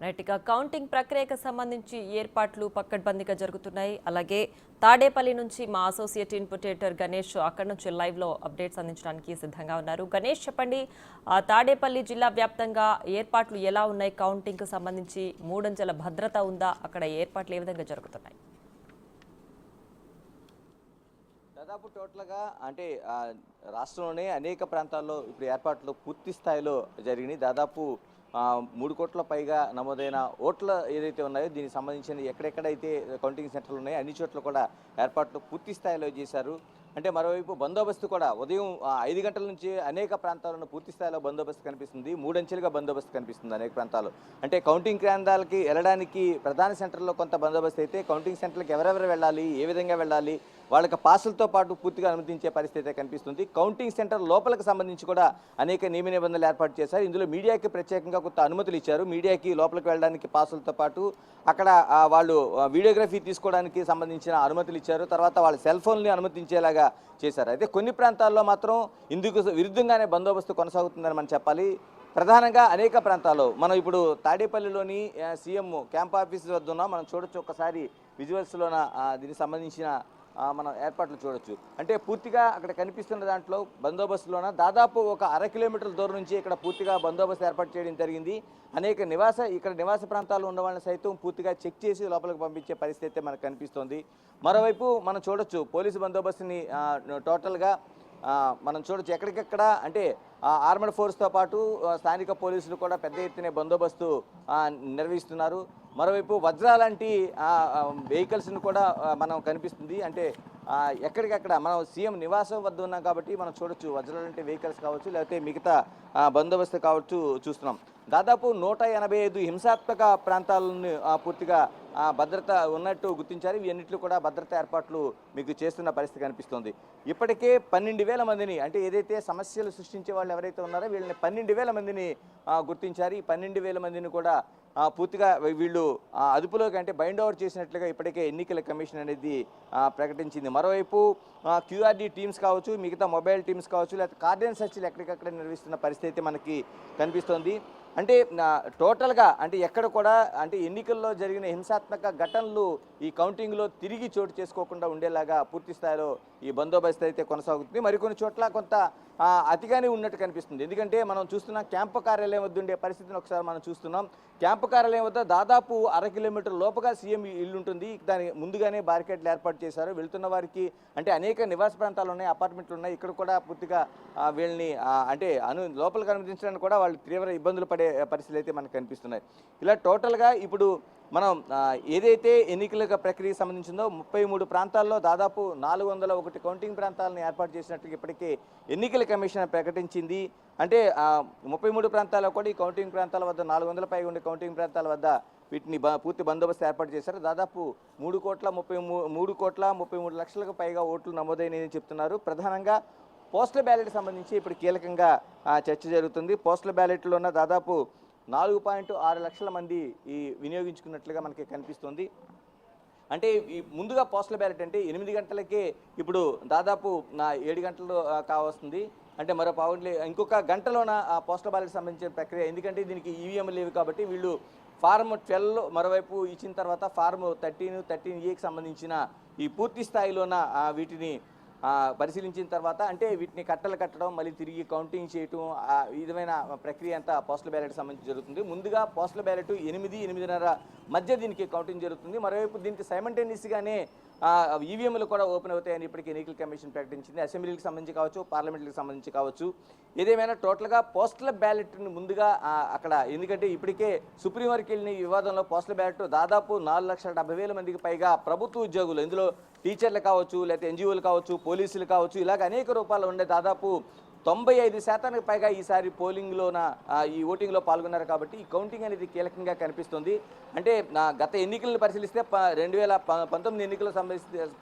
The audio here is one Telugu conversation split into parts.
రైట్. ఇక కౌంటింగ్ ప్రక్రియకు సంబంధించి ఏర్పాట్లు పక్కడ్బందీగా జరుగుతున్నాయి. అలాగే తాడేపల్లి నుంచి మా అసోసియేట్ ఇన్పుటేటర్ గణేష్ అక్కడి నుంచి లైవ్ లో అప్డేట్స్ అందించడానికి సిద్ధంగా ఉన్నారు. గణేష్, చెప్పండి, తాడేపల్లి జిల్లా వ్యాప్తంగా ఏర్పాట్లు ఎలా ఉన్నాయి? కౌంటింగ్ కు సంబంధించి మూడంచెల భద్రత ఉందా? అక్కడ ఏర్పాట్లు ఏ విధంగా జరుగుతున్నాయి? దాదాపు టోటల్గా అంటే రాష్ట్రంలోనే అనేక ప్రాంతాల్లో ఇప్పుడు ఏర్పాట్లు పూర్తి స్థాయిలో జరిగినాయి. దాదాపు 3 కోట్ల పైగా నమోదైన ఓట్ల ఏదైతే ఉన్నాయో దీనికి సంబంధించిన ఎక్కడెక్కడైతే కౌంటింగ్ సెంటర్లు ఉన్నాయో అన్ని చోట్ల కూడా ఏర్పాట్లు పూర్తి స్థాయిలో చేశారు. అంటే మరోవైపు బందోబస్తు కూడా ఉదయం 5 గంటల నుంచి అనేక ప్రాంతాలను పూర్తి స్థాయిలో బందోబస్తు కనిపిస్తుంది. మూడంచెలుగా బందోబస్తు కనిపిస్తుంది అనేక ప్రాంతాలు. అంటే కౌంటింగ్ కేంద్రాలకి వెళ్ళడానికి ప్రధాన సెంటర్లో కొంత బందోబస్తు అయితే కౌంటింగ్ సెంటర్లకు ఎవరెవరు వెళ్ళాలి, ఏ విధంగా వెళ్ళాలి, వాళ్ళకి పాసులతో పాటు పూర్తిగా అనుమతించే పరిస్థితి కనిపిస్తుంది. కౌంటింగ్ సెంటర్ లోపలికి సంబంధించి కూడా అనేక నియమ నిబంధనలు ఏర్పాటు చేశారు. ఇందులో మీడియాకి ప్రత్యేకంగా కొంత అనుమతులు ఇచ్చారు. మీడియాకి లోపలికి వెళ్ళడానికి పాసులతో పాటు అక్కడ వాళ్ళు వీడియోగ్రఫీ తీసుకోవడానికి సంబంధించిన అనుమతులు ఇచ్చారు. తర్వాత వాళ్ళ సెల్ ఫోన్ని అనుమతించేలాగా చేశారు. అయితే కొన్ని ప్రాంతాల్లో మాత్రం ఇందుకు విరుద్ధంగానే బందోబస్తు కొనసాగుతుందని మనం చెప్పాలి. ప్రధానంగా అనేక ప్రాంతాల్లో మనం ఇప్పుడు తాడేపల్లిలోని సీఎం క్యాంప్ ఆఫీస్ వద్ద ఉన్నాం. మనం చూడొచ్చు ఒక్కసారి విజువల్స్లోన దీనికి సంబంధించిన మనం ఏర్పాట్లు చూడొచ్చు. అంటే పూర్తిగా అక్కడ కనిపిస్తున్న దాంట్లో బందోబస్తులోన దాదాపు ఒక 1/2 కిలోమీటర్ల దూరం నుంచి ఇక్కడ పూర్తిగా బందోబస్తు ఏర్పాటు చేయడం జరిగింది. అనేక నివాస ప్రాంతాల్లో ఉన్న వాళ్ళని సైతం పూర్తిగా చెక్ చేసి లోపలికి పంపించే పరిస్థితి మనకు కనిపిస్తోంది. మరోవైపు మనం చూడొచ్చు పోలీసు బందోబస్తుని టోటల్గా మనం చూడొచ్చు. ఎక్కడికెక్కడ అంటే ఆర్మడ్ ఫోర్స్తో పాటు స్థానిక పోలీసులు కూడా పెద్ద ఎత్తున బందోబస్తు నిర్వహిస్తున్నారు. మరోవైపు వజ్రా లాంటి వెహికల్స్ని కూడా మనం కనిపిస్తుంది. అంటే ఎక్కడికక్కడ మనం సీఎం నివాసం వద్ద ఉన్నాం కాబట్టి మనం చూడొచ్చు వజ్రా లాంటి వెహికల్స్ కావచ్చు, లేకపోతే మిగతా బందోబస్తు కావచ్చు చూస్తున్నాం. దాదాపు 185 హింసాత్మక ప్రాంతాలను పూర్తిగా భద్రత ఉన్నట్టు గుర్తించారు. ఇవన్నింటిలో కూడా భద్రతా ఏర్పాట్లు మీకు చేస్తున్న పరిస్థితి కనిపిస్తుంది. ఇప్పటికే 12,000 మందిని, అంటే ఏదైతే సమస్యలు సృష్టించే వాళ్ళు ఎవరైతే ఉన్నారో వీళ్ళని 12,000 మందిని గుర్తించారు. ఈ 12,000 మందిని కూడా పూర్తిగా వీళ్ళు అదుపులోకి అంటే బైండ్ ఓవర్ చేసినట్లుగా ఇప్పటికే ఎన్నికల కమిషన్ అనేది ప్రకటించింది. మరోవైపు క్యూఆర్డీ టీమ్స్ కావచ్చు, మిగతా మొబైల్ టీమ్స్ కావచ్చు, లేకపోతే కార్డన్ సెర్చ్లు ఎక్కడికక్కడ నిర్వహిస్తున్న పరిస్థితి మనకి కనిపిస్తోంది. అంటే టోటల్గా అంటే ఎక్కడ కూడా అంటే ఎన్నికల్లో జరిగిన హింసాత్మక ఘటనలు ఈ కౌంటింగ్లో తిరిగి చోటు చేసుకోకుండా ఉండేలాగా పూర్తి స్థాయిలో ఈ బందోబస్తు అయితే కొనసాగుతుంది. మరికొన్ని చోట్ల కొంత అతిగానే ఉన్నట్టు కనిపిస్తుంది. ఎందుకంటే మనం చూస్తున్నాం క్యాంపు కార్యాలయం వద్ద ఉండే పరిస్థితిని ఒకసారి మనం చూస్తున్నాం. క్యాంపు కార్యాలయం వద్ద దాదాపు 1/2 కిలోమీటర్ లోపుగా సీఎం ఇల్లు ఉంటుంది. దాని ముందుగానే బారికేడ్లు ఏర్పాటు చేశారు. వెళ్తున్న వారికి అంటే అనేక నివాస ప్రాంతాలు ఉన్నాయి, అపార్ట్మెంట్లు ఉన్నాయి. ఇక్కడ కూడా పూర్తిగా వీళ్ళని అంటే లోపలికి అనుమతించడానికి కూడా వాళ్ళు తీవ్ర ఇబ్బందులు పడే పరిస్థితులు అయితే మనకు కనిపిస్తున్నాయి. ఇలా టోటల్గా ఇప్పుడు మనం ఏదైతే ఎన్నికల ప్రక్రియకు సంబంధించిందో 33 ప్రాంతాల్లో దాదాపు 401 కౌంటింగ్ ప్రాంతాలను ఏర్పాటు చేసినట్టు ఇప్పటికే ఎన్నికల కమిషన్ ప్రకటించింది. అంటే 33 ప్రాంతాల్లో కూడా ఈ కౌంటింగ్ ప్రాంతాల వద్ద 400 పైగా ఉండే కౌంటింగ్ ప్రాంతాల వద్ద వీటిని పూర్తి బందోబస్తు ఏర్పాటు చేశారు. దాదాపు 3,33 లక్షలకు పైగా ఓట్లు నమోదైనని చెప్తున్నారు. ప్రధానంగా పోస్టల్ బ్యాలెట్ సంబంధించి ఇప్పుడు కీలకంగా చర్చ జరుగుతుంది. పోస్టల్ బ్యాలెట్లోన దాదాపు 4.6 లక్షల మంది ఈ వినియోగించుకున్నట్లుగా మనకి కనిపిస్తుంది. అంటే ఈ ముందుగా పోస్టల్ బ్యాలెట్ అంటే 8 గంటలకే ఇప్పుడు దాదాపు 7 గంటలు కావస్తుంది. అంటే మరో ఇంకొక గంటలోన పోస్టల్ బ్యాలెట్ సంబంధించిన ప్రక్రియ. ఎందుకంటే దీనికి ఈవీఎం లేవు కాబట్టి వీళ్ళు ఫారం 12 మరోవైపు ఇచ్చిన తర్వాత ఫారం 13, 13A సంబంధించిన ఈ పూర్తి స్థాయిలోన వీటిని పరిశీలించిన తర్వాత అంటే వీటిని కట్టడం మళ్ళీ తిరిగి కౌంటింగ్ చేయటం ఈ విధమైన ప్రక్రియ అంతా పోస్టల్ బ్యాలెట్ సంబంధించి జరుగుతుంది. ముందుగా పోస్టల్ బ్యాలెట్ 8-8:30 మధ్య దీనికి కౌంటింగ్ జరుగుతుంది. మరోవైపు దీనికి సైమల్టేనియస్గానే ఈవీఎంలు కూడా ఓపెన్ అవుతాయని ఇప్పటికీ ఎన్నికల కమిషన్ ప్రకటించింది. అసెంబ్లీకి సంబంధించి కావచ్చు, పార్లమెంట్కి సంబంధించి కావచ్చు. ఏదేమైనా టోటల్గా పోస్టల్ బ్యాలెట్ని ముందుగా అక్కడ ఎందుకంటే ఇప్పటికే సుప్రీం వరకు వెళ్ళిన ఈ వివాదంలో పోస్టల్ బ్యాలెట్ దాదాపు 4,70,000 మందికి పైగా ప్రభుత్వ ఉద్యోగులు, ఇందులో టీచర్లు కావచ్చు, లేకపోతే ఎన్జిఓలు కావచ్చు, పోలీసులు కావచ్చు, ఇలాగ అనేక రూపాయలు ఉండే దాదాపు 95% పైగా ఈసారి పోలింగ్లోన ఈ ఓటింగ్లో పాల్గొన్నారు. కాబట్టి ఈ కౌంటింగ్ అనేది కీలకంగా కనిపిస్తుంది. అంటే గత ఎన్నికలను పరిశీలిస్తే 2019 ఎన్నికలు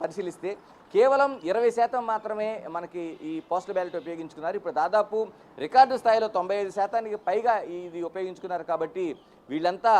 పరిశీలిస్తే కేవలం 20% మాత్రమే మనకి ఈ పోస్టల్ బ్యాలెట్ ఉపయోగించుకున్నారు. ఇప్పుడు దాదాపు రికార్డు స్థాయిలో 95%కి పైగా ఇది ఉపయోగించుకున్నారు. కాబట్టి వీళ్ళంతా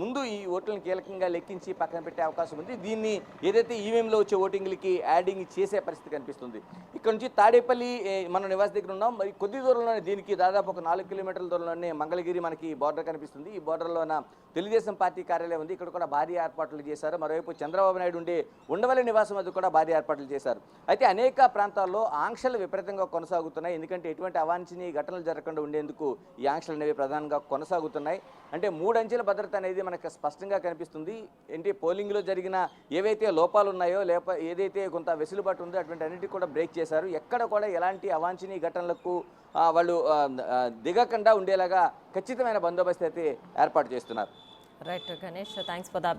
ముందు ఈ ఓట్లను కీలకంగా లెక్కించి పక్కన పెట్టే అవకాశం ఉంది. దీన్ని ఏదైతే ఈవీఎంలో వచ్చే ఓటింగ్లకి యాడింగ్ చేసే పరిస్థితి కనిపిస్తుంది. ఇక్కడ నుంచి తాడేపల్లి మనం నివాస దగ్గర ఉన్నాం. మరి కొద్ది దూరంలోనే దీనికి దాదాపు ఒక 4 కిలోమీటర్ల దూరంలోనే మంగళగిరి మనకి బార్డర్ కనిపిస్తుంది. ఈ బార్డర్లోన తెలుగుదేశం పార్టీ కార్యాలయం ఉంది, ఇక్కడ కూడా భారీ ఏర్పాట్లు చేశారు. మరోవైపు చంద్రబాబు నాయుడు ఉండే ఉండవల్లి నివాసం వద్ద కూడా భారీ ఏర్పాట్లు చేశారు. అయితే అనేక ప్రాంతాల్లో ఆంక్షలు విపరీతంగా కొనసాగుతున్నాయి. ఎందుకంటే ఎటువంటి అవాంఛనీయ ఘటనలు జరగకుండా ఉండేందుకు ఈ ఆంక్షలు అనేవి ప్రధానంగా కొనసాగుతున్నాయి. అంటే 3 అంచెల భద్రత అనేది మనకు స్పష్టంగా కనిపిస్తుంది. ఏంటి పోలింగ్లో జరిగిన ఏవైతే లోపాలు ఉన్నాయో ఏదైతే కొంత వెసులుబాటు ఉందో అటువంటి అన్నిటి కూడా బ్రేక్ చేశారు. ఎక్కడ కూడా ఎలాంటి అవాంఛనీయ ఘటనలకు వాళ్ళు దిగకుండా ఉండేలాగా ఖచ్చితమైన బందోబస్తు అయితే ఏర్పాటు చేస్తున్నారు. Right Ganesh, thanks for the